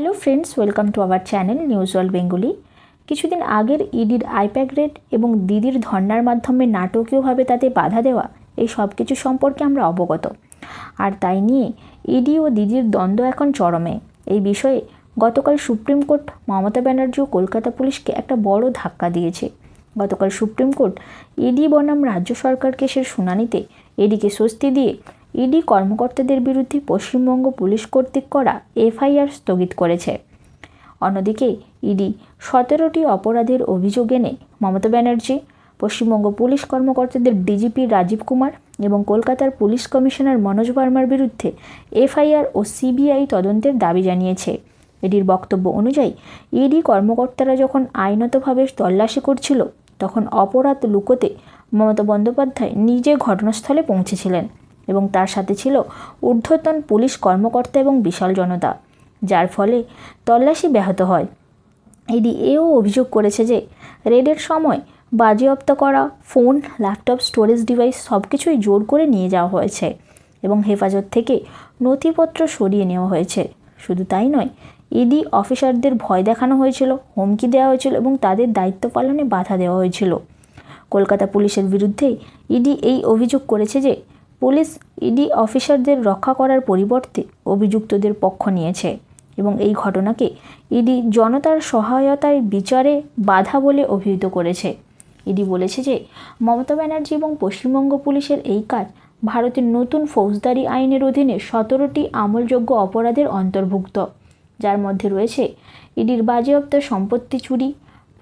Hello friends, welcome to our channel news world Bengali. কিছুদিন আগের ইডির আইপ্যাক রেড এবং দিদির ধর্নার মাধ্যমে নাটকীয়ভাবে তাতে বাধা দেওয়া, এই সব কিছু সম্পর্কে আমরা অবগত। আর তাই নিয়ে ইডি ও দিদির দ্বন্দ্ব এখন চরমে। এই বিষয়ে গতকাল সুপ্রিম কোর্ট মমতা ব্যানার্জি ও কলকাতা পুলিশকে একটা বড় ধাক্কা দিয়েছে। গতকাল সুপ্রিম কোর্ট ইডি বনাম রাজ্য সরকার কেসের শুনানিতে ইডিকে স্বস্তি দিয়ে ইডি কর্মকর্তাদের বিরুদ্ধে পশ্চিমবঙ্গ পুলিশ কর্তৃক করা এফআইআর স্থগিত করেছে। অন্যদিকে ইডি 17টি অপরাধের অভিযোগ এনে মমতা ব্যানার্জি, পশ্চিমবঙ্গ পুলিশ কর্মকর্তাদের ডিজিপি রাজীব কুমার এবং কলকাতার পুলিশ কমিশনার মনোজ ভার্মার বিরুদ্ধে এফআইআর ও সিবিআই তদন্তের দাবি জানিয়েছে। ইডির বক্তব্য অনুযায়ী ইডি কর্মকর্তারা যখন আইনতভাবে তল্লাশি করছিল, তখন অপরাধ লুকোতে মমতা বন্দ্যোপাধ্যায় নিজে ঘটনাস্থলে পৌঁছেছিলেন এবং তার সাথে ছিল ঊর্ধ্বতন পুলিশ কর্মকর্তা এবং বিশাল জনতা, যার ফলে তল্লাশি ব্যাহত হয়। ইডি এও অভিযোগ করেছে যে রেডের সময় বাজেয়াপ্ত করা ফোন, ল্যাপটপ, স্টোরেজ ডিভাইস সব কিছুই জোর করে নিয়ে যাওয়া হয়েছে এবং হেফাজত থেকে নথিপত্র সরিয়ে নেওয়া হয়েছে। শুধু তাই নয়, ইডি অফিসারদের ভয় দেখানো হয়েছিল, হুমকি দেওয়া হয়েছিল এবং তাদের দায়িত্ব পালনে বাধা দেওয়া হয়েছিল। কলকাতা পুলিশের বিরুদ্ধে ইডি এই অভিযোগ করেছে যে পুলিশ ইডি অফিসারদের রক্ষা করার পরিবর্তে অভিযুক্তদের পক্ষ নিয়েছে এবং এই ঘটনাকে ইডি জনতার সহায়তায় বিচারে বাধা বলে অভিহিত করেছে। ইডি বলেছে যে মমতা ব্যানার্জি এবং পশ্চিমবঙ্গ পুলিশের এই কাজ ভারতের নতুন ফৌজদারি আইনের অধীনে 17টি আমলযোগ্য অপরাধের অন্তর্ভুক্ত, যার মধ্যে রয়েছে ইডির বাজেয়াপ্ত সম্পত্তি চুরি,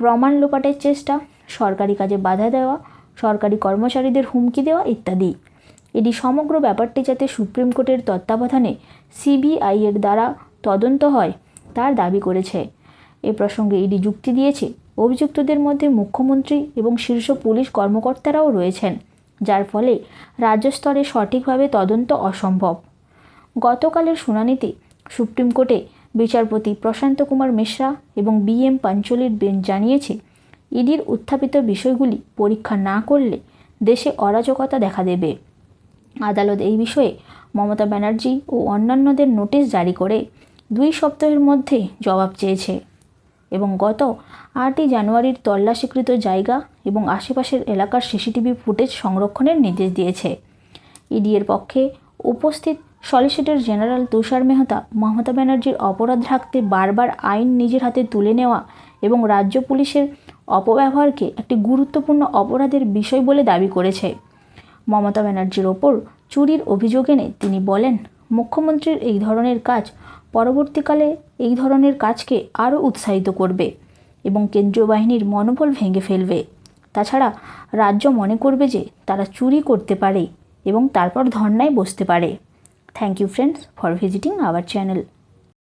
প্রমাণ লোপাটের চেষ্টা, সরকারি কাজে বাধা দেওয়া, সরকারি কর্মচারীদের হুমকি দেওয়া ইত্যাদি। ইডি সমগ্র ব্যাপারটি যাতে সুপ্রিম কোর্টের তত্ত্বাবধানে সিবিআই এর দ্বারা তদন্ত হয় তার দাবি করেছে। এ প্রসঙ্গে ইডি যুক্তি দিয়েছে, অভিযুক্তদের মধ্যে মুখ্যমন্ত্রী এবং শীর্ষ পুলিশ কর্মকর্তারাও রয়েছেন, যার ফলে রাজ্য স্তরে সঠিকভাবে তদন্ত অসম্ভব। গতকালের শুনানিতে সুপ্রিম কোর্টে বিচারপতি প্রশান্ত কুমার মিশ্রা এবং বি.এম. পাঞ্চলির বেঞ্চ জানিয়েছে, ইডির উত্থাপিত বিষয়গুলি পরীক্ষা না করলে দেশে অরাজকতা দেখা দেবে। আদালত এই বিষয়ে মমতা ব্যানার্জি ও অন্যান্যদের নোটিশ জারি করে 2 সপ্তাহের মধ্যে জবাব চেয়েছে এবং গত 8ই জানুয়ারির তল্লাশিকৃত জায়গা এবং আশেপাশের এলাকার সিসিটিভি ফুটেজ সংরক্ষণের নির্দেশ দিয়েছে। ইডি এর পক্ষে উপস্থিত সলিসিটর জেনারেল তুষার মেহতা মমতা ব্যানার্জির অপরাধ ঢাকতে বারবার আইন নিজের হাতে তুলে নেওয়া এবং রাজ্য পুলিশের অপব্যবহারকে একটি গুরুত্বপূর্ণ অপরাধের বিষয় বলে দাবি করেছে। মমতা ব্যানার্জির ওপর চুরির অভিযোগ এনে তিনি বলেন, মুখ্যমন্ত্রীর এই ধরনের কাজ পরবর্তীকালে এই ধরনের কাজকে আরও উৎসাহিত করবে এবং কেন্দ্রীয় বাহিনীর মনোবল ভেঙে ফেলবে। তাছাড়া রাজ্য মনে করবে যে তারা চুরি করতে পারে এবং তারপর ধর্নায় বসতে পারে। Thank you friends for visiting our channel.